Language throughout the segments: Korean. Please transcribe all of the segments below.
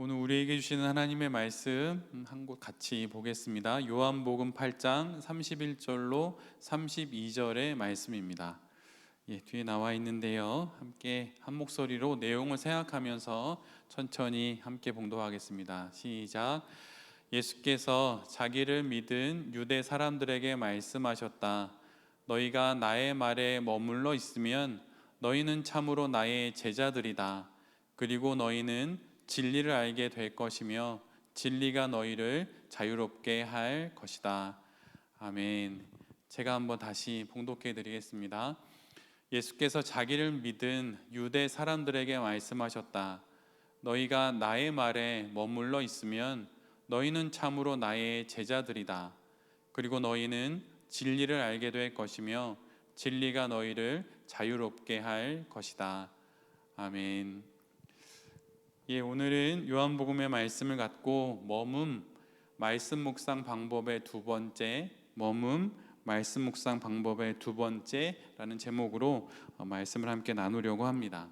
오늘 우리에게 주시는 하나님의 말씀 한 곳 같이 보겠습니다. 요한복음 8장 31절로 32절의 말씀입니다. 뒤에 나와 있는데요. 함께 한 목소리로 내용을 생각하면서 천천히 함께 봉독하겠습니다. 시작. 예수께서 자기를 믿은 유대 사람들에게 말씀하셨다. 너희가 나의 말에 머물러 있으면 너희는 참으로 나의 제자들이다. 그리고 너희는 진리를 알게 될 것이며 진리가 너희를 자유롭게 할 것이다. 아멘. 제가 한번 다시 봉독해 드리겠습니다. 예수께서 자기를 믿은 유대 사람들에게 말씀하셨다. 너희가 나의 말에 머물러 있으면 너희는 참으로 나의 제자들이다. 그리고 너희는 진리를 알게 될 것이며 진리가 너희를 자유롭게 할 것이다. 아멘. 오늘은 요한복음의 말씀을 갖고 말씀 묵상 방법의 두 번째, 말씀 묵상 방법의 두 번째라는 제목으로 말씀을 함께 나누려고 합니다.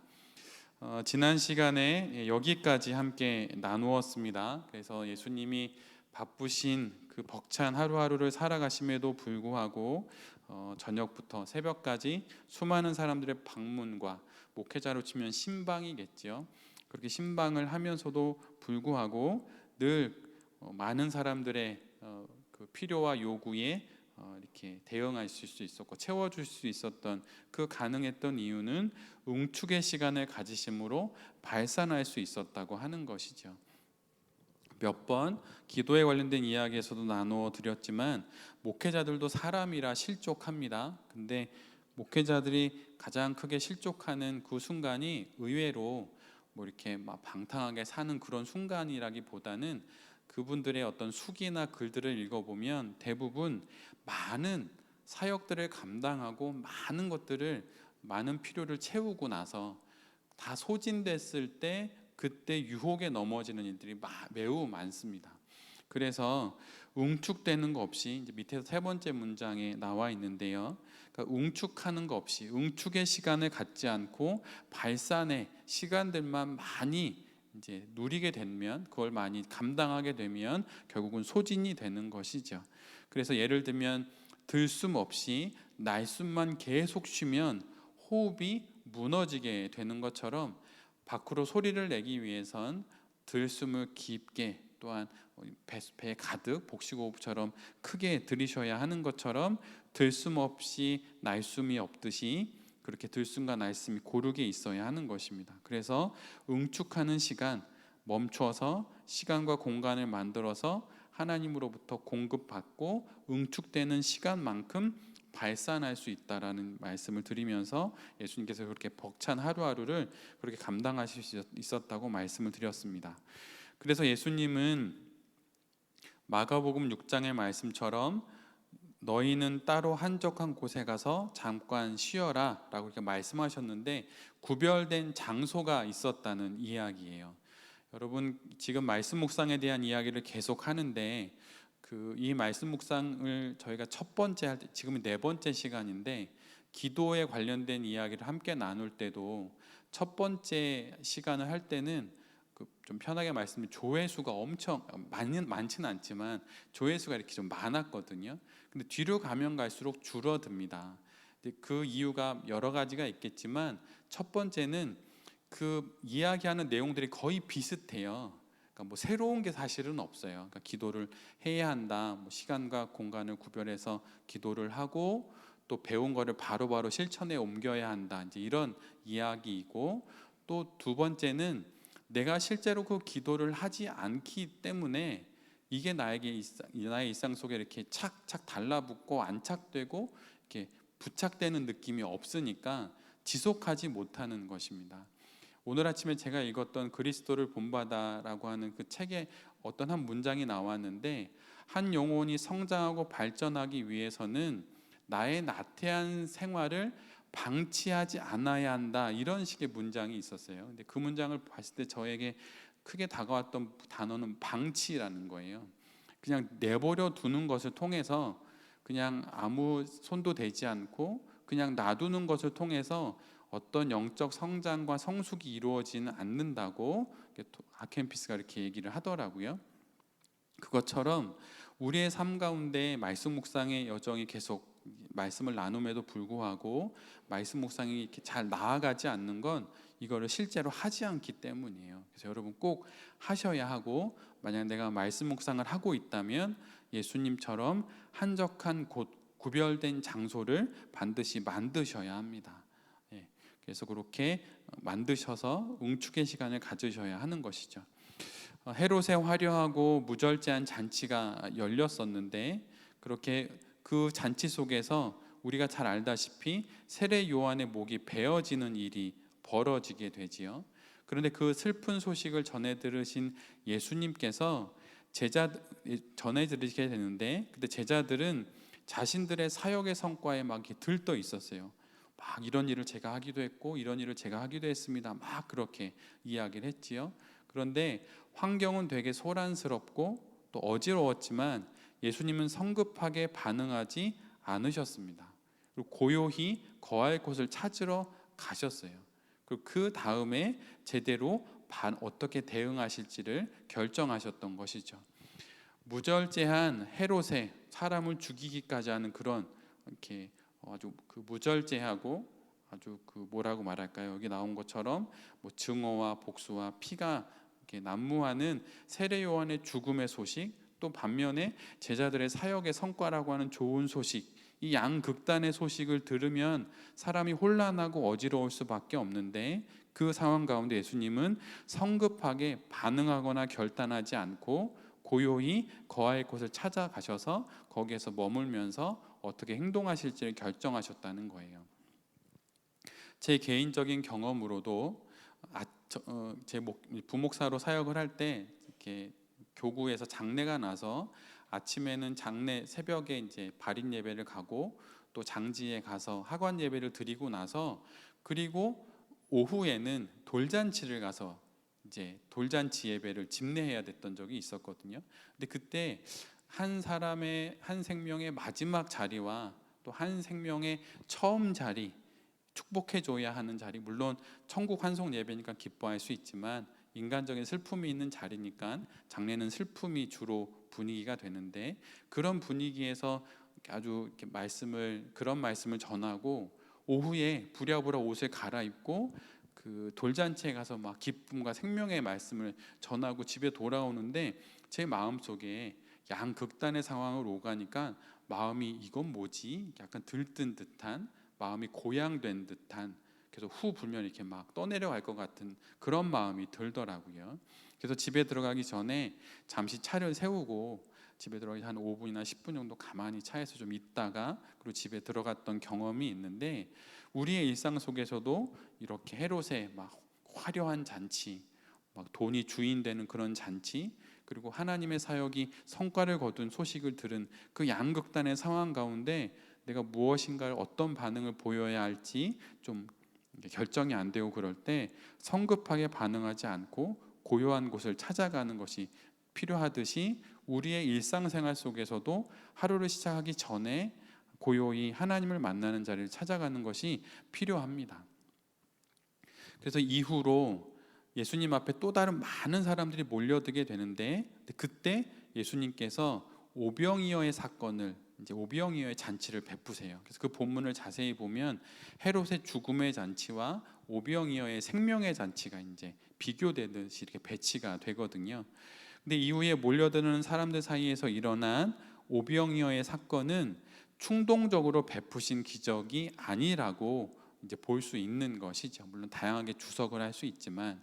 지난 시간에 여기까지 함께 나누었습니다. 그래서 예수님이 바쁘신 그 벅찬 하루하루를 살아가심에도 불구하고 저녁부터 새벽까지 수많은 사람들의 방문과, 목회자로 치면 신방이겠죠. 그렇게 신방을 하면서도 불구하고 늘 많은 사람들의 그 필요와 요구에 이렇게 대응할 수 있었고 채워줄 수 있었던, 그 가능했던 이유는 응축의 시간을 가지심으로 발산할 수 있었다고 하는 것이죠. 몇 번 기도에 관련된 이야기에서도 나누어 드렸지만 목회자들도 사람이라 실족합니다. 근데 목회자들이 가장 크게 실족하는 그 순간이 의외로 이렇게 막 방탕하게 사는 그런 순간이라기보다는 그분들의 어떤 수기나 글들을 읽어보면 대부분 많은 사역들을 감당하고 많은 필요를 채우고 나서 다 소진됐을 때 그때 유혹에 넘어지는 일들이 매우 많습니다. 그래서 응축되는 거 없이, 이제 밑에서 세 번째 문장에 나와 있는데요. 그러니까 응축하는 거 없이, 응축의 시간을 갖지 않고 발산의 시간들만 많이 이제 누리게 되면, 그걸 많이 감당하게 되면 결국은 소진이 되는 것이죠. 그래서 예를 들면 들숨 없이 날숨만 계속 쉬면 호흡이 무너지게 되는 것처럼 밖으로 소리를 내기 위해선 들숨을 깊게, 또한 배에 가득 복식호흡처럼 크게 들이셔야 하는 것처럼 들숨 없이 날숨이 없듯이 그렇게 들숨과 날숨이 고르게 있어야 하는 것입니다. 그래서 응축하는 시간, 멈춰서 시간과 공간을 만들어서 하나님으로부터 공급받고 응축되는 시간만큼 발산할 수 있다라는 말씀을 드리면서 예수님께서 그렇게 벅찬 하루하루를 그렇게 감당하실 수 있었다고 말씀을 드렸습니다. 그래서 예수님은 마가복음 6장의 말씀처럼 너희는 따로 한적한 곳에 가서 잠깐 쉬어라 라고 이렇게 말씀하셨는데, 구별된 장소가 있었다는 이야기예요. 여러분, 지금 말씀 묵상에 대한 이야기를 계속 하는데 이 말씀 묵상을 저희가 첫 번째 할 때, 지금은 네 번째 시간인데, 기도에 관련된 이야기를 함께 나눌 때도 첫 번째 시간을 할 때는 좀 편하게 말씀드리면 조회수가 엄청 많지는 않지만 조회수가 이렇게 좀 많았거든요. 근데 뒤로 가면 갈수록 줄어듭니다. 그 이유가 여러 가지가 있겠지만 첫 번째는 그 이야기하는 내용들이 거의 비슷해요. 그러니까 새로운 게 사실은 없어요. 그러니까 기도를 해야 한다, 시간과 공간을 구별해서 기도를 하고 또 배운 거를 바로바로 실천에 옮겨야 한다, 이제 이런 이야기이고, 또 두 번째는 내가 실제로 그 기도를 하지 않기 때문에 이게 나의 일상 속에 이렇게 착착 달라붙고 안착되고 이렇게 부착되는 느낌이 없으니까 지속하지 못하는 것입니다. 오늘 아침에 제가 읽었던 그리스도를 본받아라고 하는 그 책에 어떤 한 문장이 나왔는데, 한 영혼이 성장하고 발전하기 위해서는 나의 나태한 생활을 방치하지 않아야 한다, 이런 식의 문장이 있었어요. 근데 그 문장을 봤을 때 저에게 크게 다가왔던 단어는 방치라는 거예요. 그냥 내버려 두는 것을 통해서, 그냥 아무 손도 대지 않고 그냥 놔두는 것을 통해서 어떤 영적 성장과 성숙이 이루어지는 않는다고 아켄피스가 이렇게 얘기를 하더라고요. 그것처럼 우리의 삶 가운데 말씀 묵상의 여정이 계속 말씀을 나눔에도 불구하고 말씀 묵상이 이렇게 잘 나아가지 않는 건 이거를 실제로 하지 않기 때문이에요. 그래서 여러분 꼭 하셔야 하고, 만약 내가 말씀 묵상을 하고 있다면 예수님처럼 한적한 곳, 구별된 장소를 반드시 만드셔야 합니다. 예, 그래서 그렇게 만드셔서 응축의 시간을 가지셔야 하는 것이죠. 헤롯의 화려하고 무절제한 잔치가 열렸었는데, 그렇게 그 잔치 속에서 우리가 잘 알다시피 세례 요한의 목이 베어지는 일이 벌어지게 되지요. 그런데 그 슬픈 소식을 전해 들으신 예수님께서 전해 들으시게 되는데, 그때 제자들은 자신들의 사역의 성과에 막 들떠 있었어요. 막 이런 일을 제가 하기도 했고 이런 일을 제가 하기도 했습니다. 막 그렇게 이야기를 했지요. 그런데 환경은 되게 소란스럽고 또 어지러웠지만 예수님은 성급하게 반응하지 않으셨습니다. 그리고 고요히 거할 곳을 찾으러 가셨어요. 그리고 그 다음에 제대로 어떻게 대응하실지를 결정하셨던 것이죠. 무절제한 헤롯의 사람을 죽이기까지 하는 그런 이렇게 아주 그 무절제하고 아주 그 뭐라고 말할까요? 여기 나온 것처럼 뭐 증오와 복수와 피가 이렇게 난무하는 세례 요한의 죽음의 소식, 또 반면에 제자들의 사역의 성과라고 하는 좋은 소식, 이 양극단의 소식을 들으면 사람이 혼란하고 어지러울 수밖에 없는데, 그 상황 가운데 예수님은 성급하게 반응하거나 결단하지 않고 고요히 거할 곳을 찾아가셔서 거기에서 머물면서 어떻게 행동하실지를 결정하셨다는 거예요. 제 개인적인 경험으로도 제 부목사로 사역을 할 때 이렇게 교구에서 장례가 나서 아침에는 장례 새벽에 이제 발인 예배를 가고 또 장지에 가서 학원 예배를 드리고 나서, 그리고 오후에는 돌잔치를 가서 이제 돌잔치 예배를 집례해야 됐던 적이 있었거든요. 근데 그때 한 사람의 한 생명의 마지막 자리와 또 한 생명의 처음 자리, 축복해 줘야 하는 자리, 물론 천국 환송 예배니까 기뻐할 수 있지만 인간적인 슬픔이 있는 자리니까 장례는 슬픔이 주로 분위기가 되는데, 그런 분위기에서 아주 이렇게 그런 말씀을 전하고 오후에 부랴부랴 옷을 갈아입고 그 돌잔치에 가서 막 기쁨과 생명의 말씀을 전하고 집에 돌아오는데, 제 마음속에 양극단의 상황을 오가니까 마음이 이건 뭐지? 약간 들뜬 듯한, 마음이 고양된 듯한, 그래서 후 불면 이렇게 막 떠내려갈 것 같은 그런 마음이 들더라고요. 그래서 집에 들어가기 전에 잠시 차를 세우고 집에 들어가기 한 5분이나 10분 정도 가만히 차에서 좀 있다가 그리고 집에 들어갔던 경험이 있는데, 우리의 일상 속에서도 이렇게 헤롯의 막 화려한 잔치, 막 돈이 주인 되는 그런 잔치, 그리고 하나님의 사역이 성과를 거둔 소식을 들은 그 양극단의 상황 가운데 내가 무엇인가를 어떤 반응을 보여야 할지 좀 결정이 안 되고, 그럴 때 성급하게 반응하지 않고 고요한 곳을 찾아가는 것이 필요하듯이, 우리의 일상생활 속에서도 하루를 시작하기 전에 고요히 하나님을 만나는 자리를 찾아가는 것이 필요합니다. 그래서 이후로 예수님 앞에 또 다른 많은 사람들이 몰려들게 되는데, 그때 예수님께서 오병이어의 사건을, 이제 오병이어의 잔치를 베푸세요. 그래서 그 본문을 자세히 보면 헤롯의 죽음의 잔치와 오병이어의 생명의 잔치가 이제 비교되듯이 이렇게 배치가 되거든요. 근데 이후에 몰려드는 사람들 사이에서 일어난 오병이어의 사건은 충동적으로 베푸신 기적이 아니라고 이제 볼 수 있는 것이죠. 물론 다양하게 주석을 할 수 있지만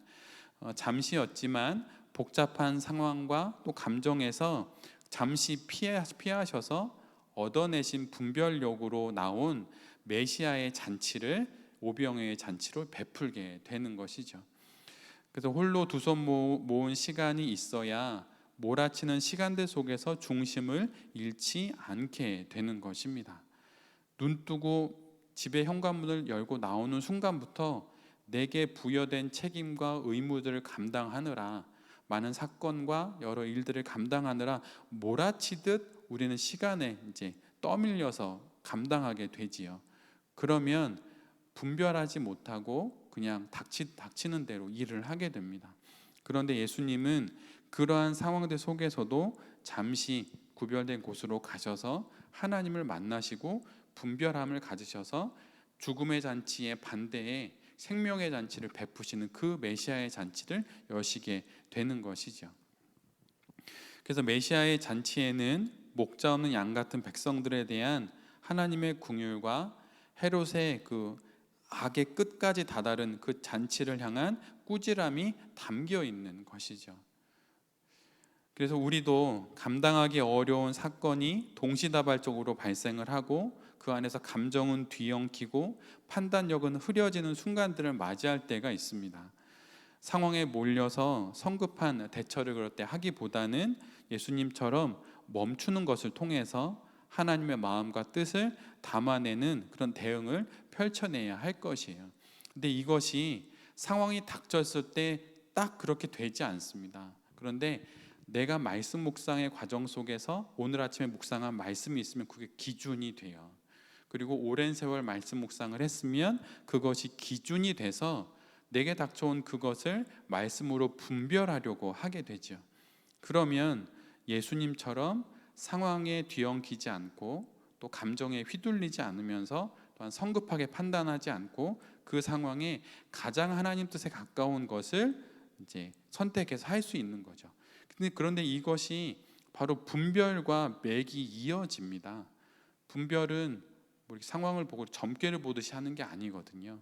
잠시였지만 복잡한 상황과 또 감정에서 잠시 피하셔서 얻어내신 분별력으로 나온 메시아의 잔치를 오병이어의 잔치로 베풀게 되는 것이죠. 그래서 홀로 두 손 모은 시간이 있어야 몰아치는 시간들 속에서 중심을 잃지 않게 되는 것입니다. 눈 뜨고 집의 현관문을 열고 나오는 순간부터 내게 부여된 책임과 의무들을 감당하느라, 많은 사건과 여러 일들을 감당하느라 몰아치듯 우리는 시간에 이제 떠밀려서 감당하게 되지요. 그러면 분별하지 못하고 그냥 닥치는 대로 일을 하게 됩니다. 그런데 예수님은 그러한 상황들 속에서도 잠시 구별된 곳으로 가셔서 하나님을 만나시고 분별함을 가지셔서 죽음의 잔치의 반대에 생명의 잔치를 베푸시는 그 메시아의 잔치를 여시게 되는 것이죠. 그래서 메시아의 잔치에는 목자 없는 양 같은 백성들에 대한 하나님의 긍휼과 헤롯의 그 악의 끝까지 다다른 그 잔치를 향한 꾸지람이 담겨 있는 것이죠. 그래서 우리도 감당하기 어려운 사건이 동시다발적으로 발생을 하고 그 안에서 감정은 뒤엉키고 판단력은 흐려지는 순간들을 맞이할 때가 있습니다. 상황에 몰려서 성급한 대처를 그럴 때 하기보다는 예수님처럼 멈추는 것을 통해서 하나님의 마음과 뜻을 담아내는 그런 대응을 펼쳐내야 할 것이에요. 근데 이것이 상황이 닥쳤을 때 딱 그렇게 되지 않습니다. 그런데 내가 말씀 묵상의 과정 속에서 오늘 아침에 묵상한 말씀이 있으면 그게 기준이 돼요. 그리고 오랜 세월 말씀 묵상을 했으면 그것이 기준이 돼서 내게 닥쳐온 그것을 말씀으로 분별하려고 하게 되죠. 그러면 예수님처럼 상황에 뒤엉키지 않고 또 감정에 휘둘리지 않으면서 또한 성급하게 판단하지 않고 그 상황에 가장 하나님 뜻에 가까운 것을 이제 선택해서 할 수 있는 거죠. 그런데 이것이 바로 분별과 맥이 이어집니다. 분별은 뭐 상황을 보고 점괘를 보듯이 하는 게 아니거든요.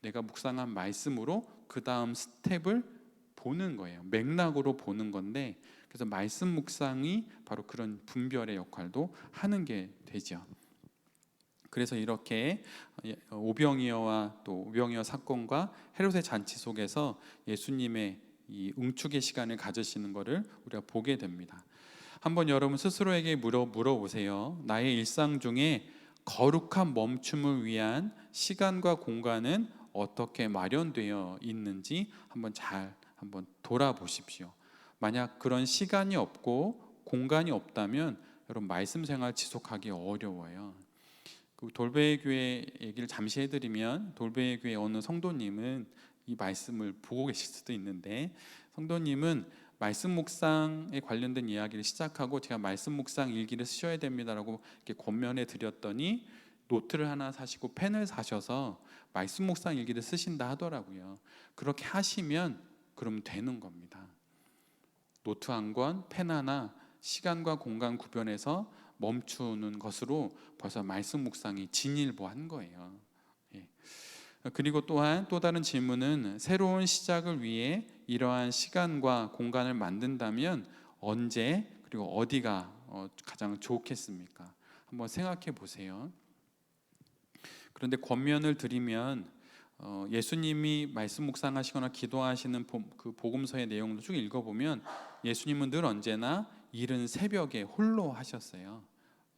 내가 묵상한 말씀으로 그 다음 스텝을 보는 거예요. 맥락으로 보는 건데, 그래서 말씀 묵상이 바로 그런 분별의 역할도 하는 게 되죠. 그래서 이렇게 오병이어와 또 오병이어 사건과 헤롯의 잔치 속에서 예수님의 이 응축의 시간을 가지시는 것을 우리가 보게 됩니다. 한번 여러분 스스로에게 물어보세요. 나의 일상 중에 거룩한 멈춤을 위한 시간과 공간은 어떻게 마련되어 있는지 한번 돌아보십시오. 만약 그런 시간이 없고 공간이 없다면 여러분 말씀 생활 지속하기 어려워요. 그 돌베이 교회 얘기를 잠시 해드리면, 돌베이 교회 어느 성도님은 이 말씀을 보고 계실 수도 있는데, 성도님은 말씀 묵상에 관련된 이야기를 시작하고 제가 말씀 묵상 일기를 쓰셔야 됩니다라고 이렇게 권면해 드렸더니 노트를 하나 사시고 펜을 사셔서 말씀 묵상 일기를 쓰신다 하더라고요. 그렇게 하시면 그럼 되는 겁니다. 노트 한 권, 펜 하나, 시간과 공간 구별해서 멈추는 것으로 벌써 말씀 묵상이 진일보한 거예요. 예. 그리고 또한 또 다른 질문은, 새로운 시작을 위해 이러한 시간과 공간을 만든다면 언제 그리고 어디가 가장 좋겠습니까? 한번 생각해 보세요. 그런데 권면을 드리면 예수님이 말씀 묵상하시거나 기도하시는 그 복음서의 내용을 쭉 읽어보면 예수님은 늘 언제나 이른 새벽에 홀로 하셨어요.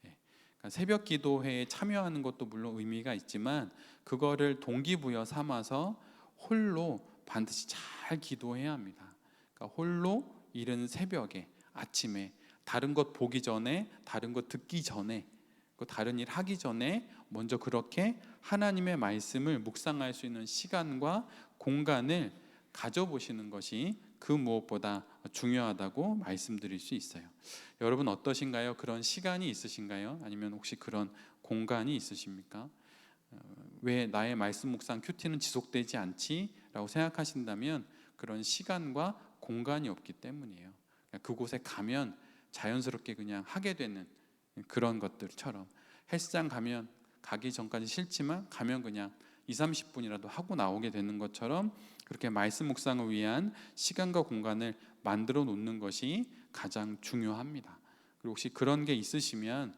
그러니까 새벽 기도회에 참여하는 것도 물론 의미가 있지만 그거를 동기부여 삼아서 홀로 반드시 잘 기도해야 합니다. 그러니까 홀로 이른 새벽에, 아침에, 다른 것 보기 전에, 다른 것 듣기 전에, 다른 일 하기 전에 먼저 그렇게 하나님의 말씀을 묵상할 수 있는 시간과 공간을 가져보시는 것이 그 무엇보다 중요하다고 말씀드릴 수 있어요. 여러분 어떠신가요? 그런 시간이 있으신가요? 아니면 혹시 그런 공간이 있으십니까? 왜 나의 말씀 묵상 큐티는 지속되지 않지? 라고 생각하신다면 그런 시간과 공간이 없기 때문이에요. 그곳에 가면 자연스럽게 그냥 하게 되는 그런 것들처럼, 헬스장 가기 전까지 싫지만 가면 그냥 20-30분이라도 하고 나오게 되는 것처럼 그렇게 말씀 묵상을 위한 시간과 공간을 만들어 놓는 것이 가장 중요합니다. 그리고 혹시 그런 게 있으시면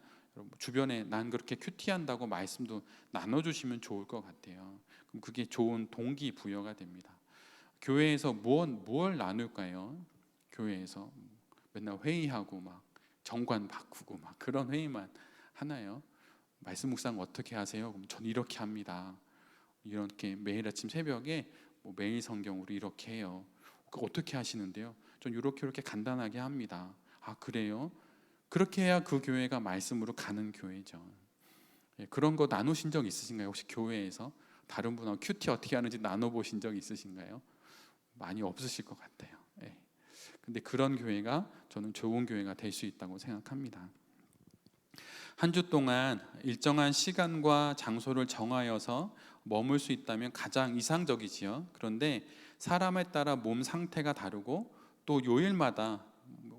주변에 난 그렇게 큐티한다고 말씀도 나눠주시면 좋을 것 같아요. 그럼 그게 좋은 동기부여가 됩니다. 교회에서 뭘 나눌까요? 교회에서 맨날 회의하고 막 정관 바꾸고 막 그런 회의만 하나요? 말씀 묵상 어떻게 하세요? 그럼 전 이렇게 합니다. 이렇게 매일 아침 새벽에 매일 성경으로 이렇게 해요. 어떻게 하시는데요? 전 이렇게 간단하게 합니다. 아, 그래요? 그렇게 해야 그 교회가 말씀으로 가는 교회죠. 그런 거 나누신 적 있으신가요? 혹시 교회에서 다른 분하고 큐티 어떻게 하는지 나눠보신 적 있으신가요? 많이 없으실 것 같아요. 예. 근데 그런 교회가 저는 좋은 교회가 될 수 있다고 생각합니다. 한 주 동안 일정한 시간과 장소를 정하여서 머물 수 있다면 가장 이상적이지요. 그런데 사람에 따라 몸 상태가 다르고 또 요일마다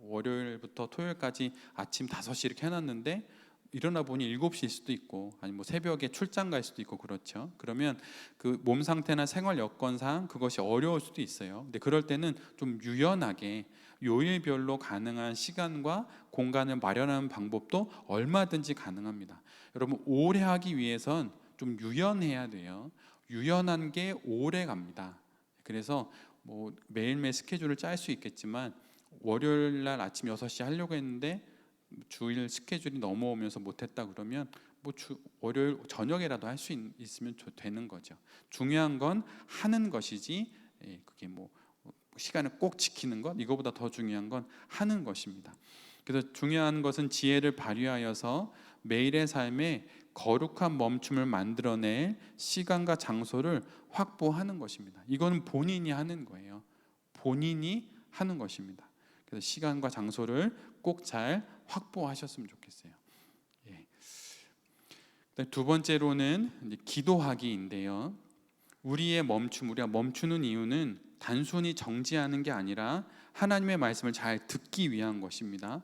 월요일부터 토요일까지 아침 5시 이렇게 해놨는데 일어나 보니 7시일 수도 있고 아니면 뭐 새벽에 출장 갈 수도 있고 그렇죠. 그러면 그 몸 상태나 생활 여건상 그것이 어려울 수도 있어요. 근데 그럴 때는 좀 유연하게 요일별로 가능한 시간과 공간을 마련하는 방법도 얼마든지 가능합니다. 여러분 오래 하기 위해선 좀 유연해야 돼요. 유연한 게 오래 갑니다. 그래서 뭐 매일매일 스케줄을 짤 수 있겠지만 월요일 날 아침 6시 하려고 했는데 주일 스케줄이 넘어오면서 못했다 그러면 월요일 저녁에라도 할 수 있으면 되는 거죠. 중요한 건 하는 것이지 그게 뭐 시간을 꼭 지키는 것 이거보다 더 중요한 건 하는 것입니다. 그래서 중요한 것은 지혜를 발휘하여서 매일의 삶에 거룩한 멈춤을 만들어낼 시간과 장소를 확보하는 것입니다. 이거는 본인이 하는 거예요. 본인이 하는 것입니다. 그래서 시간과 장소를 꼭 잘 확보하셨으면 좋겠어요. 예. 두 번째로는 기도하기인데요. 우리가 멈추는 이유는 단순히 정지하는 게 아니라 하나님의 말씀을 잘 듣기 위한 것입니다.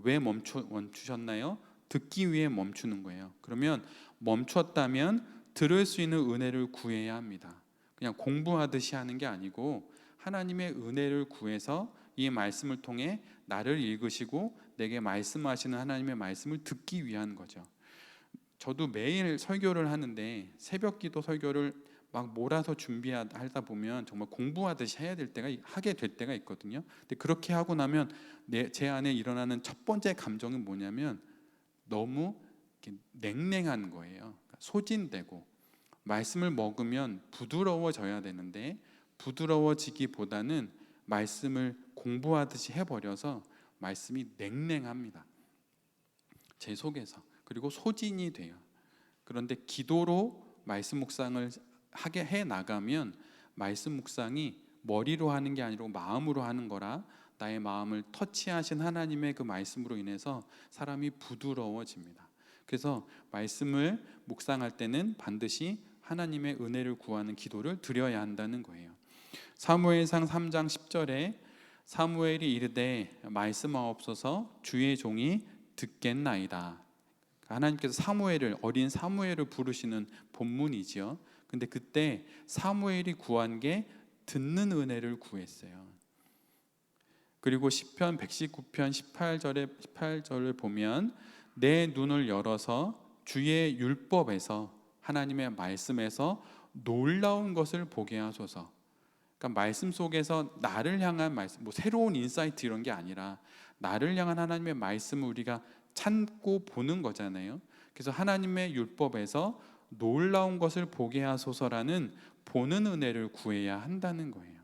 왜 멈추셨나요? 듣기 위해 멈추는 거예요. 그러면 멈췄다면 들을 수 있는 은혜를 구해야 합니다. 그냥 공부하듯이 하는 게 아니고 하나님의 은혜를 구해서 이 말씀을 통해 나를 읽으시고 내게 말씀하시는 하나님의 말씀을 듣기 위한 거죠. 저도 매일 설교를 하는데 새벽 기도 설교를 막 몰아서 준비하다 보면 정말 공부하듯이 하게 될 때가 있거든요. 근데 그렇게 하고 나면 제 안에 일어나는 첫 번째 감정은 뭐냐면 너무 냉랭한 거예요. 소진되고 말씀을 먹으면 부드러워져야 되는데 부드러워지기보다는 말씀을 공부하듯이 해버려서 말씀이 냉랭합니다. 제 속에서. 그리고 소진이 돼요. 그런데 기도로 말씀 묵상을 하게 해 나가면 말씀 묵상이 머리로 하는 게 아니고 마음으로 하는 거라 나의 마음을 터치하신 하나님의 그 말씀으로 인해서 사람이 부드러워집니다. 그래서 말씀을 묵상할 때는 반드시 하나님의 은혜를 구하는 기도를 드려야 한다는 거예요. 사무엘상 3장 10절에 사무엘이 이르되 말씀하옵소서 주의 종이 듣겠나이다. 하나님께서 어린 사무엘을 부르시는 본문이지요. 근데 그때 사무엘이 구한 게 듣는 은혜를 구했어요. 그리고 시편 119편 18절을 보면 내 눈을 열어서 주의 율법에서 하나님의 말씀에서 놀라운 것을 보게 하소서. 그러니까 말씀 속에서 나를 향한 말씀, 뭐 새로운 인사이트 이런 게 아니라 나를 향한 하나님의 말씀을 우리가 찾고 보는 거잖아요. 그래서 하나님의 율법에서 놀라운 것을 보게 하소서라는 보는 은혜를 구해야 한다는 거예요.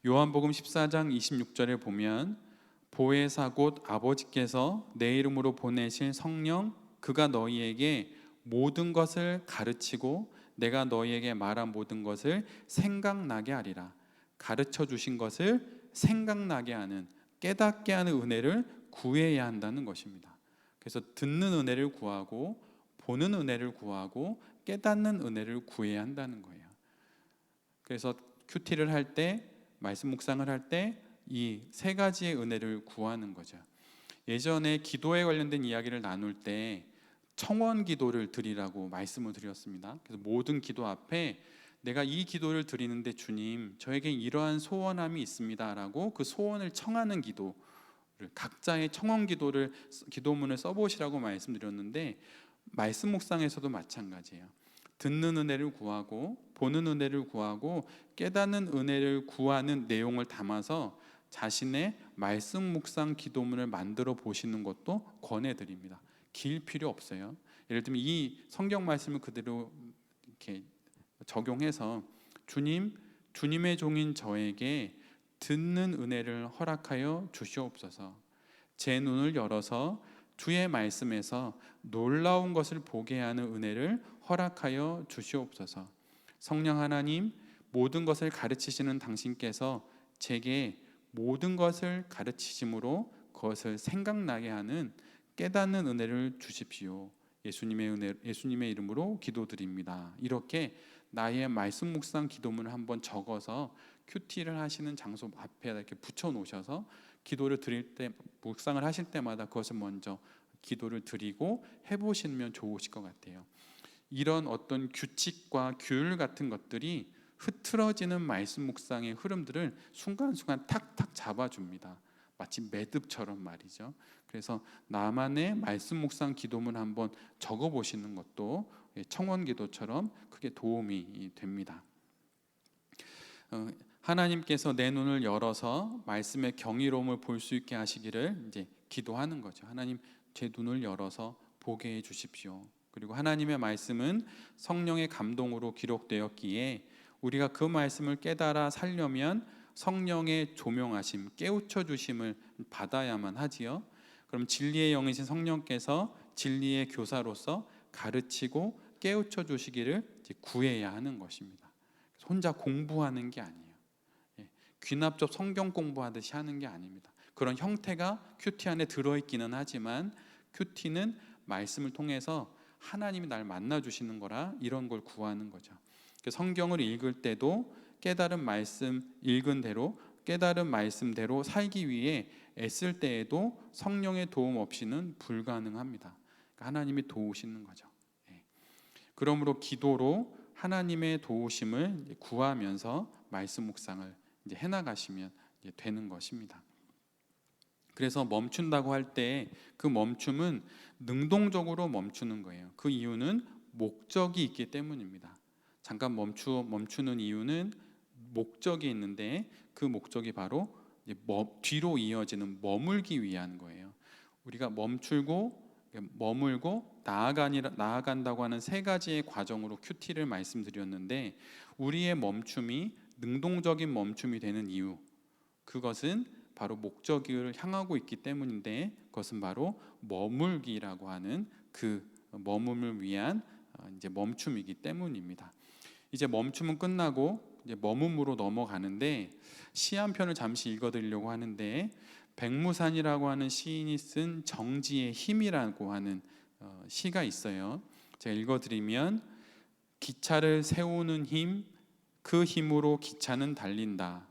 요한복음 14장 26절에 보면 보혜사 곧 아버지께서 내 이름으로 보내실 성령 그가 너희에게 모든 것을 가르치고 내가 너희에게 말한 모든 것을 생각나게 하리라. 가르쳐 주신 것을 생각나게 하는 깨닫게 하는 은혜를 구해야 한다는 것입니다. 그래서 듣는 은혜를 구하고 보는 은혜를 구하고 깨닫는 은혜를 구해야 한다는 거예요. 그래서 큐티를 할 때 말씀 묵상을 할 때 이 세 가지의 은혜를 구하는 거죠. 예전에 기도에 관련된 이야기를 나눌 때 청원 기도를 드리라고 말씀을 드렸습니다. 그래서 모든 기도 앞에 내가 이 기도를 드리는데 주님 저에게 이러한 소원함이 있습니다라고 그 소원을 청하는 기도 각자의 청원 기도문을 써보시라고 말씀드렸는데 말씀 묵상에서도 마찬가지예요. 듣는 은혜를 구하고 보는 은혜를 구하고 깨닫는 은혜를 구하는 내용을 담아서 자신의 말씀 묵상 기도문을 만들어 보시는 것도 권해드립니다. 길 필요 없어요. 예를 들면 이 성경 말씀을 그대로 이렇게 적용해서 주님의 종인 저에게 듣는 은혜를 허락하여 주시옵소서. 제 눈을 열어서 주의 말씀에서 놀라운 것을 보게 하는 은혜를 허락하여 주시옵소서. 성령 하나님, 모든 것을 가르치시는 당신께서 제게 모든 것을 가르치심으로 그것을 생각나게 하는 깨닫는 은혜를 주십시오. 예수님의 이름으로 기도드립니다. 이렇게 나의 말씀 묵상 기도문을 한번 적어서 큐티를 하시는 장소 앞에 이렇게 붙여 놓으셔서 기도를 드릴 때, 묵상을 하실 때마다 그것을 먼저 기도를 드리고 해보시면 좋으실 것 같아요. 이런 어떤 규칙과 규율 같은 것들이 흐트러지는 말씀 묵상의 흐름들을 순간순간 탁탁 잡아줍니다. 마치 매듭처럼 말이죠. 그래서 나만의 말씀 묵상 기도문 한번 적어보시는 것도 청원 기도처럼 크게 도움이 됩니다. 하나님께서 내 눈을 열어서 말씀의 경이로움을 볼 수 있게 하시기를 이제 기도하는 거죠. 하나님, 제 눈을 열어서 보게 해 주십시오. 그리고 하나님의 말씀은 성령의 감동으로 기록되었기에 우리가 그 말씀을 깨달아 살려면 성령의 조명하심, 깨우쳐 주심을 받아야만 하지요. 그럼 진리의 영이신 성령께서 진리의 교사로서 가르치고 깨우쳐 주시기를 구해야 하는 것입니다. 혼자 공부하는 게 아니에요. 귀납적 성경 공부하듯이 하는 게 아닙니다. 그런 형태가 큐티 안에 들어있기는 하지만 큐티는 말씀을 통해서 하나님이 날 만나주시는 거라 이런 걸 구하는 거죠. 성경을 읽을 때도 깨달은 말씀 읽은 대로, 깨달은 말씀대로 살기 위해 애쓸 때에도 성령의 도움 없이는 불가능합니다. 하나님이 도우시는 거죠. 그러므로 기도로 하나님의 도우심을 구하면서 말씀 묵상을 이제 해나가시면 이제 되는 것입니다. 그래서 멈춘다고 할 때 그 멈춤은 능동적으로 멈추는 거예요. 그 이유는 목적이 있기 때문입니다. 잠깐 멈추는 이유는 목적이 있는데 그 목적이 바로 뒤로 이어지는 머물기 위한 거예요. 우리가 멈추고 머물고 나아간다고 하는 세 가지의 과정으로 큐티를 말씀드렸는데, 우리의 멈춤이 능동적인 멈춤이 되는 이유, 그것은 바로 목적을 향하고 있기 때문인데, 그것은 바로 머물기라고 하는 그 머물을 위한 이제 멈춤이기 때문입니다. 이제 멈춤은 끝나고 이제 머춤으로 넘어가는데, 시 한 편을 잠시 읽어드리려고 하는데, 백무산이라고 하는 시인이 쓴 정지의 힘이라고 하는 시가 있어요. 제가 읽어드리면, 기차를 세우는 힘, 그 힘으로 기차는 달린다.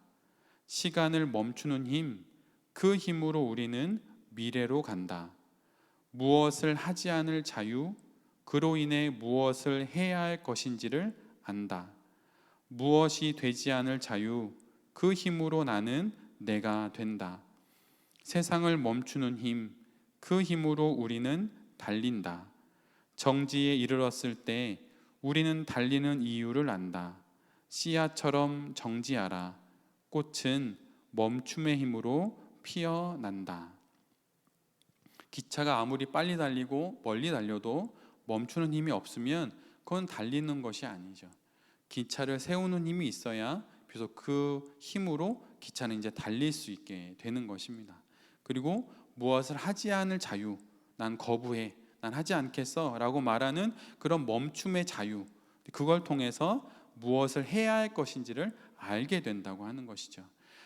시간을 멈추는 힘, 그 힘으로 우리는 미래로 간다. 무엇을 하지 않을 자유, 그로 인해 무엇을 해야 할 것인지를 안다. 무엇이 되지 않을 자유, 그 힘으로 나는 내가 된다. 세상을 멈추는 힘, 그 힘으로 우리는 달린다. 정지에 이르렀을 때 우리는 달리는 이유를 안다. 씨앗처럼 정지하라. 꽃은 멈춤의 힘으로 피어난다. 기차가 아무리 빨리 달리고 멀리 달려도 멈추는 힘이 없으면 그건 달리는 것이 아니죠. 기차를 세우는 힘이 있어야 그래서 그 힘으로 기차는 이제 달릴 수 있게 되는 것입니다. 그리고 무엇을 하지 않을 자유, 난 거부해, 난 하지 않겠어 라고 말하는 그런 멈춤의 자유, 그걸 통해서 무엇을 해야 할 것인지를 알게 된다고 하는 것이죠.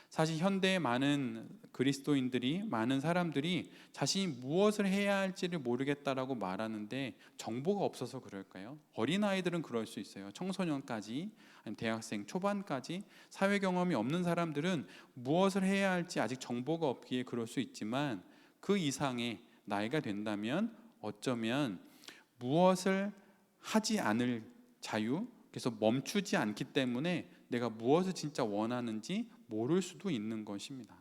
사실 현대의 많은 그리스도인들이, 많은 사람들이 자신이 무엇을 해야 할지를 모르겠다라고 말하는데 정보가 없어서 그럴까요? 어린아이들은 그럴 수 있어요. 청소년까지, 아니면 대학생 초반까지 사회 경험이 없는 사람들은 무엇을 해야 할지 아직 정보가 없기에 그럴 수 있지만, 그 이상의 나이가 된다면 어쩌면 무엇을 하지 않을 자유, 그래서 멈추지 않기 때문에 내가 무엇을 진짜 원하는지 모를 수도 있는 것입니다.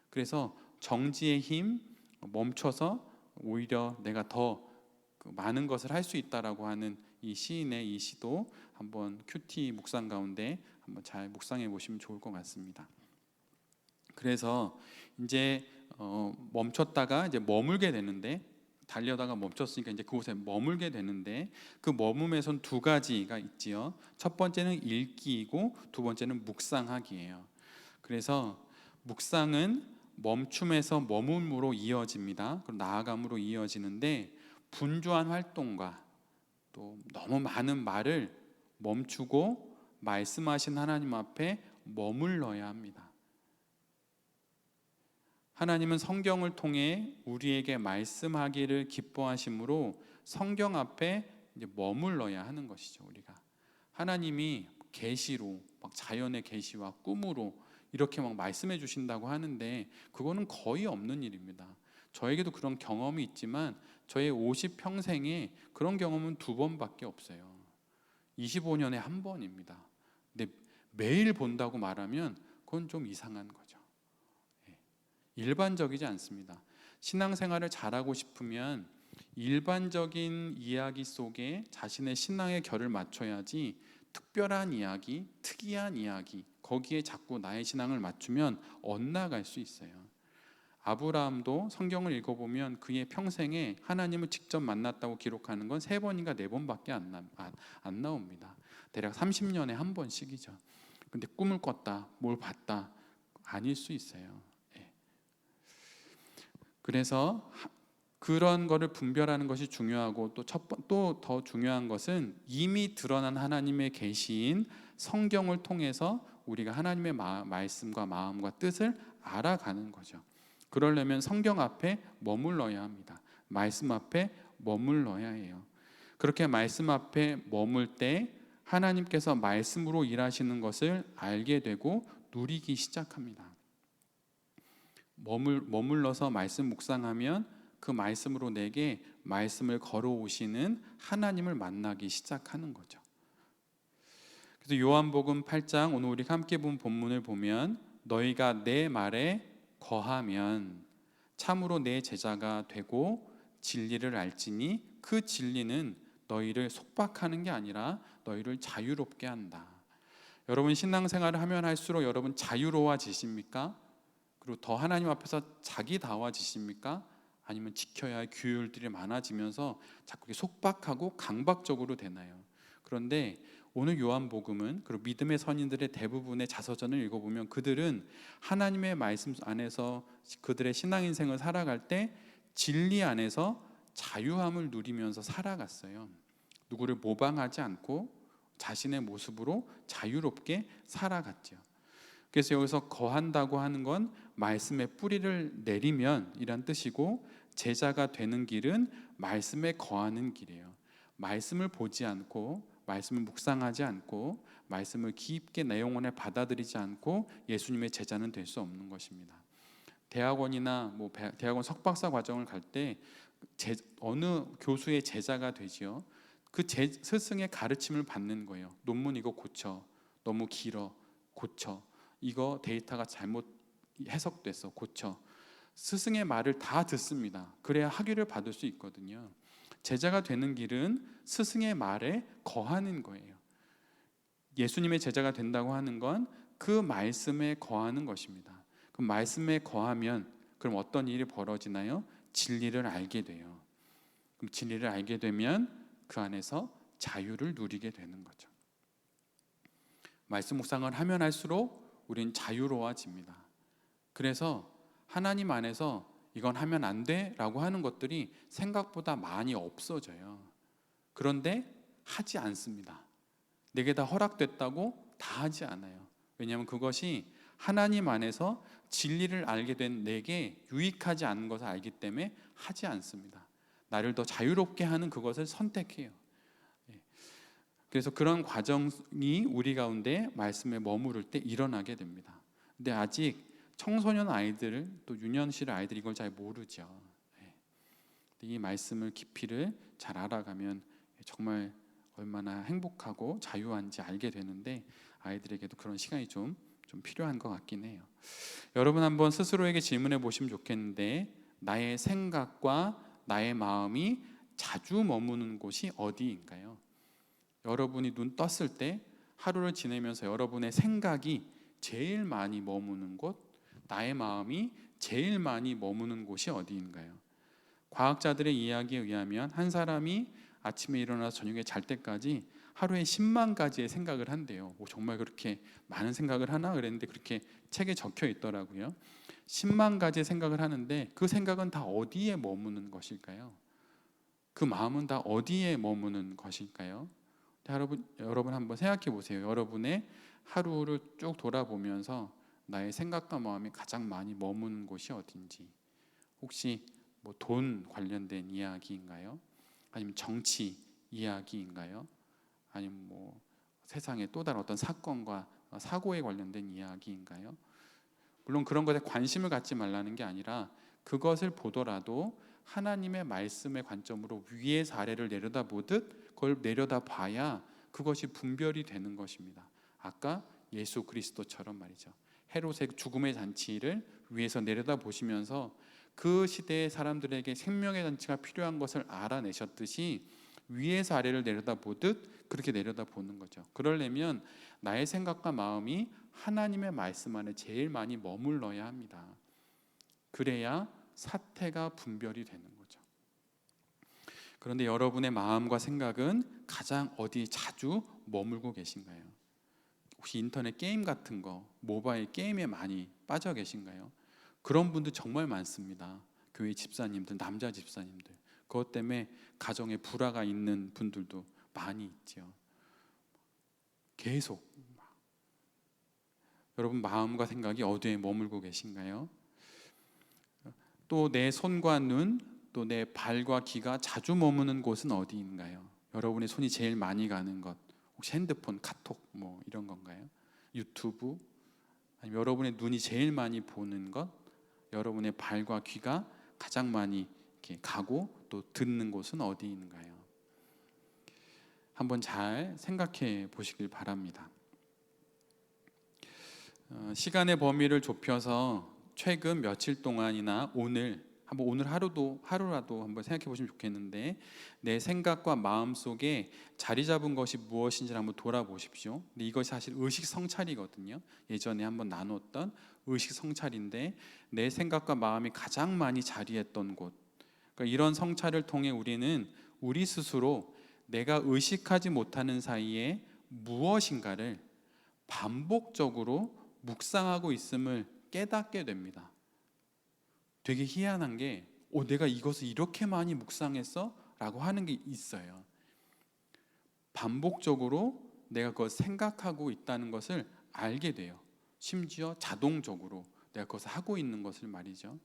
그래서 정지의 힘, 멈춰서 오히려 내가 더 많은 것을 할 수 있다라고 하는 이 시인의 이 시도 한번 큐티 묵상 가운데 한번 잘 묵상해 보시면 좋을 것 같습니다. 그래서 이제 멈췄다가 이제 머물게 되는데, 달려다가 멈췄으니까 이제 그곳에 머물게 되는데, 그 머픔에선 두 가지가 있지요. 첫 번째는 읽기이고 두 번째는 묵상하기예요. 그래서 묵상은 멈춤에서 머물므로 이어집니다. 그럼 나아감으로 이어지는데 분주한 활동과 또 너무 많은 말을 멈추고 말씀하신 하나님 앞에 머물러야 합니다. 하나님은 성경을 통해 우리에게 말씀하기를 기뻐하심으로 성경 앞에 이제 머물러야 하는 것이죠. 우리가 하나님이 계시로 막 자연의 계시와 꿈으로 이렇게 막 말씀해 주신다고 하는데 그거는 거의 없는 일입니다. 저에게도 그런 경험이 있지만 저의 50평생에 그런 경험은 2번밖에 없어요. 25년에 1번입니다. 근데 매일 본다고 말하면 그건 좀 이상한 거죠. 일반적이지 않습니다. 신앙생활을 잘하고 싶으면 일반적인 이야기 속에 자신의 신앙의 결을 맞춰야지 특별한 이야기, 특이한 이야기 거기에 자꾸 나의 신앙을 맞추면 엇나갈 수 있어요. 아브라함도 성경을 읽어보면 그의 평생에 하나님을 직접 만났다고 기록하는 건 3번인가 4번밖에 안 나옵니다. 대략 30년에 1번씩이죠. 근데 꿈을 꿨다, 뭘 봤다 아닐 수 있어요. 그래서 그런 거를 분별하는 것이 중요하고 또 더 중요한 것은 이미 드러난 하나님의 계시인 성경을 통해서 우리가 하나님의 말씀과 마음과 뜻을 알아가는 거죠. 그러려면 성경 앞에 머물러야 합니다. 말씀 앞에 머물러야 해요. 그렇게 말씀 앞에 머물 때 하나님께서 말씀으로 일하시는 것을 알게 되고 누리기 시작합니다. 머물러서 말씀 묵상하면 그 말씀으로 내게 말씀을 걸어오시는 하나님을 만나기 시작하는 거죠. 그래서 요한복음 8장 오늘 우리가 함께 본 본문을 보면 너희가 내 말에 거하면 참으로 내 제자가 되고 진리를 알지니 그 진리는 너희를 속박하는 게 아니라 너희를 자유롭게 한다. 여러분 신앙생활을 하면 할수록 여러분 자유로워지십니까? 그리고 더 하나님 앞에서 자기다워지십니까? 아니면 지켜야 할 규율들이 많아지면서 자꾸 속박하고 강박적으로 되나요? 그런데 오늘 요한복음은 그리고 믿음의 선인들의 대부분의 자서전을 읽어보면 그들은 하나님의 말씀 안에서 그들의 신앙인생을 살아갈 때 진리 안에서 자유함을 누리면서 살아갔어요. 누구를 모방하지 않고 자신의 모습으로 자유롭게 살아갔죠. 그래서 여기서 거한다고 하는 건 말씀의 뿌리를 내리면 이란 뜻이고 제자가 되는 길은 말씀에 거하는 길이에요. 말씀을 보지 않고 말씀을 묵상하지 않고 말씀을 깊게 내 영혼에 받아들이지 않고 예수님의 제자는 될 수 없는 것입니다. 대학원이나 대학원 석박사 과정을 갈 때 어느 교수의 제자가 되지요. 그 스승의 가르침을 받는 거예요. 논문 이거 고쳐, 너무 길어, 고쳐, 이거 데이터가 잘못 해석됐어, 고쳐. 스승의 말을 다 듣습니다. 그래야 학위를 받을 수 있거든요. 제자가 되는 길은 스승의 말에 거하는 거예요. 예수님의 제자가 된다고 하는 건 그 말씀에 거하는 것입니다. 그 말씀에 거하면 그럼 어떤 일이 벌어지나요? 진리를 알게 돼요. 그럼 진리를 알게 되면 그 안에서 자유를 누리게 되는 거죠. 말씀 묵상을 하면 할수록 우린 자유로워집니다. 그래서 하나님 안에서 이건 하면 안 돼라고 하는 것들이 생각보다 많이 없어져요. 그런데 하지 않습니다. 내게 다 허락됐다고 다 하지 않아요. 왜냐하면 그것이 하나님 안에서 진리를 알게 된 내게 유익하지 않은 것을 알기 때문에 하지 않습니다. 나를 더 자유롭게 하는 그것을 선택해요. 그래서 그런 과정이 우리 가운데 말씀에 머무를 때 일어나게 됩니다. 근데 아직 청소년 아이들 또 유년실 아이들이 이걸 잘 모르죠. 이 말씀을 깊이를 잘 알아가면 정말 얼마나 행복하고 자유한지 알게 되는데 아이들에게도 그런 시간이 좀 필요한 것 같긴 해요. 여러분 한번 스스로에게 질문해 보시면 좋겠는데 나의 생각과 나의 마음이 자주 머무는 곳이 어디인가요? 여러분이 눈 떴을 때 하루를 지내면서 여러분의 생각이 제일 많이 머무는 곳, 나의 마음이 제일 많이 머무는 곳이 어디인가요? 과학자들의 이야기에 의하면 한 사람이 아침에 일어나서 저녁에 잘 때까지 하루에 10만 가지의 생각을 한대요. 정말 그렇게 많은 생각을 하나 그랬는데 그렇게 책에 적혀 있더라고요. 10만 가지의 생각을 하는데 그 생각은 다 어디에 머무는 것일까요? 그 마음은 다 어디에 머무는 것일까요? 여러분 한번 생각해 보세요. 여러분의 하루를 쭉 돌아보면서 나의 생각과 마음이 가장 많이 머무는 곳이 어딘지. 혹시 돈 관련된 이야기인가요? 아니면 정치 이야기인가요? 아니면 세상의 또 다른 어떤 사건과 사고에 관련된 이야기인가요? 물론 그런 것에 관심을 갖지 말라는 게 아니라 그것을 보더라도 하나님의 말씀의 관점으로 위의 사례를 내려다보듯 그걸 내려다봐야 그것이 분별이 되는 것입니다. 아까 예수 그리스도처럼 말이죠. 헤롯의 죽음의 잔치를 위에서 내려다보시면서 그 시대의 사람들에게 생명의 잔치가 필요한 것을 알아내셨듯이 위에서 아래를 내려다보듯 그렇게 내려다보는 거죠. 그러려면 나의 생각과 마음이 하나님의 말씀 안에 제일 많이 머물러야 합니다. 그래야 사태가 분별이 되는 거죠. 그런데 여러분의 마음과 생각은 가장 어디 자주 머물고 계신가요? 혹시 인터넷 게임 같은 거, 모바일 게임에 많이 빠져 계신가요? 그런 분들 정말 많습니다. 교회 집사님들, 남자 집사님들. 그것 때문에 가정에 불화가 있는 분들도 많이 있죠. 계속 여러분 마음과 생각이 어디에 머물고 계신가요? 또 내 손과 눈, 또 내 발과 귀가 자주 머무는 곳은 어디인가요? 여러분의 손이 제일 많이 가는 것, 혹시 핸드폰, 카톡 이런 건가요? 유튜브? 아니면 여러분의 눈이 제일 많이 보는 것, 여러분의 발과 귀가 가장 많이 이렇게 가고 또 듣는 곳은 어디인가요? 한번 잘 생각해 보시길 바랍니다. 시간의 범위를 좁혀서 최근 며칠 동안이나 오늘 하루라도 한번 생각해 보시면 좋겠는데 내 생각과 마음 속에 자리 잡은 것이 무엇인지를 한번 돌아보십시오. 근데 이것이 사실 의식 성찰이거든요. 예전에 한번 나눴던 의식 성찰인데 내 생각과 마음이 가장 많이 자리했던 곳. 그러니까 이런 성찰을 통해 우리는 우리 스스로 내가 의식하지 못하는 사이에 무엇인가를 반복적으로 묵상하고 있음을 깨닫게 됩니다. 되게 희한한 게 내가 이것을 이렇게 많이 묵상했어? 라고 하는 게 있어요. 반복적으로 내가 그걸 생각하고 있다는 것을 알게 돼요. 심지어 자동적으로 내가 그것을 하고 있는 것을 말이죠.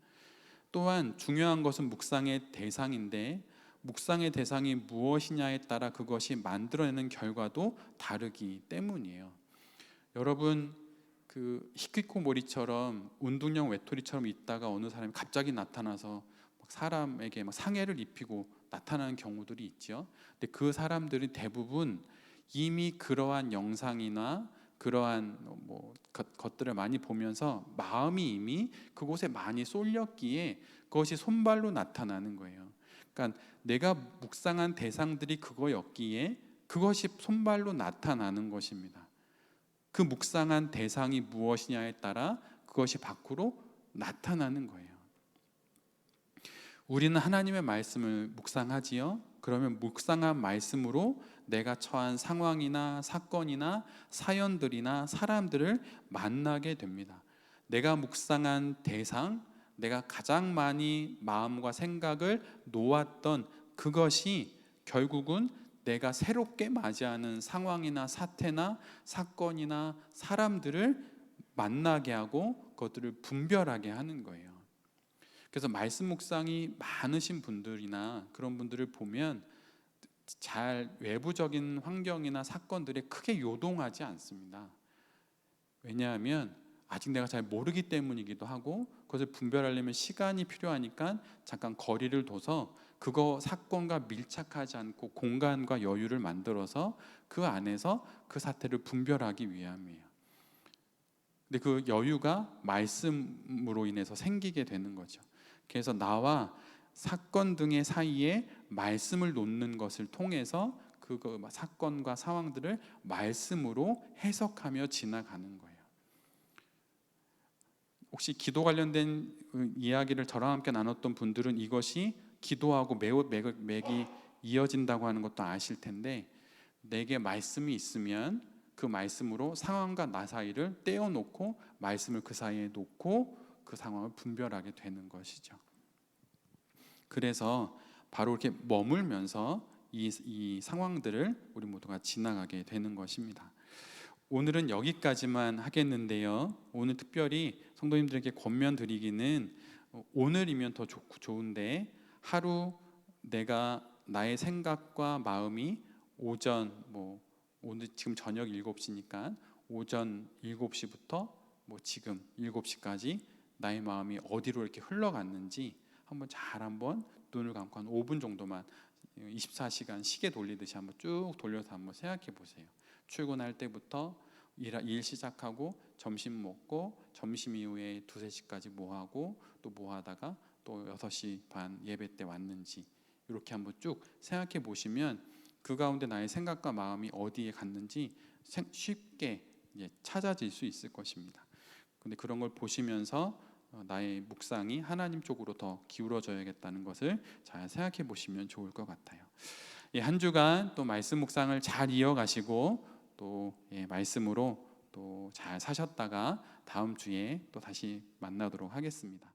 또한 중요한 것은 묵상의 대상인데 묵상의 대상이 무엇이냐에 따라 그것이 만들어내는 결과도 다르기 때문이에요. 여러분 히키코모리처럼 운동용 외톨이처럼 있다가 어느 사람이 갑자기 나타나서 사람에게 상해를 입히고 나타나는 경우들이 있죠. 근데 그 사람들이 대부분 이미 그러한 영상이나 그러한 것들을 많이 보면서 마음이 이미 그곳에 많이 쏠렸기에 그것이 손발로 나타나는 거예요. 그러니까 내가 묵상한 대상들이 그거였기에 그것이 손발로 나타나는 것입니다. 그 묵상한 대상이 무엇이냐에 따라 그것이 밖으로 나타나는 거예요. 우리는 하나님의 말씀을 묵상하지요. 그러면 묵상한 말씀으로 내가 처한 상황이나 사건이나 사연들이나 사람들을 만나게 됩니다. 내가 묵상한 대상, 내가 가장 많이 마음과 생각을 놓았던 그것이 결국은 내가 새롭게 맞이하는 상황이나 사태나 사건이나 사람들을 만나게 하고 그것들을 분별하게 하는 거예요. 그래서 말씀 묵상이 많으신 분들이나 그런 분들을 보면 잘 외부적인 환경이나 사건들에 크게 요동하지 않습니다. 왜냐하면 아직 내가 잘 모르기 때문이기도 하고 그것을 분별하려면 시간이 필요하니까 잠깐 거리를 둬서 그거 사건과 밀착하지 않고 공간과 여유를 만들어서 그 안에서 그 사태를 분별하기 위함이에요. 근데 그 여유가 말씀으로 인해서 생기게 되는 거죠. 그래서 나와 사건 등의 사이에 말씀을 놓는 것을 통해서 그 사건과 상황들을 말씀으로 해석하며 지나가는 거예요. 혹시 기도 관련된 이야기를 저랑 함께 나눴던 분들은 이것이 기도하고 맥이 이어진다고 하는 것도 아실 텐데 내게 말씀이 있으면 그 말씀으로 상황과 나 사이를 떼어놓고 말씀을 그 사이에 놓고 그 상황을 분별하게 되는 것이죠. 그래서 바로 이렇게 머물면서 이 상황들을 우리 모두가 지나가게 되는 것입니다. 오늘은 여기까지만 하겠는데요. 오늘 특별히 성도님들에게 권면드리기는 오늘이면 더 좋은데 하루 내가 나의 생각과 마음이 오전 오늘 지금 저녁 7시니까 오전 7시부터 지금 7시까지 나의 마음이 어디로 이렇게 흘러갔는지 한번 눈을 감고 한 5분 정도만 24시간 시계 돌리듯이 한번 쭉 돌려서 한번 생각해 보세요. 출근할 때부터 일 시작하고 점심 먹고 점심 이후에 2-3시까지 뭐 하고 또 뭐 하다가 또 6시 반 예배 때 왔는지 이렇게 한번 쭉 생각해 보시면 그 가운데 나의 생각과 마음이 어디에 갔는지 쉽게 찾아질 수 있을 것입니다. 근데 그런 걸 보시면서 나의 묵상이 하나님 쪽으로 더 기울어져야겠다는 것을 잘 생각해 보시면 좋을 것 같아요. 한 주간 또 말씀 묵상을 잘 이어가시고 또 말씀으로 또 잘 사셨다가 다음 주에 또 다시 만나도록 하겠습니다.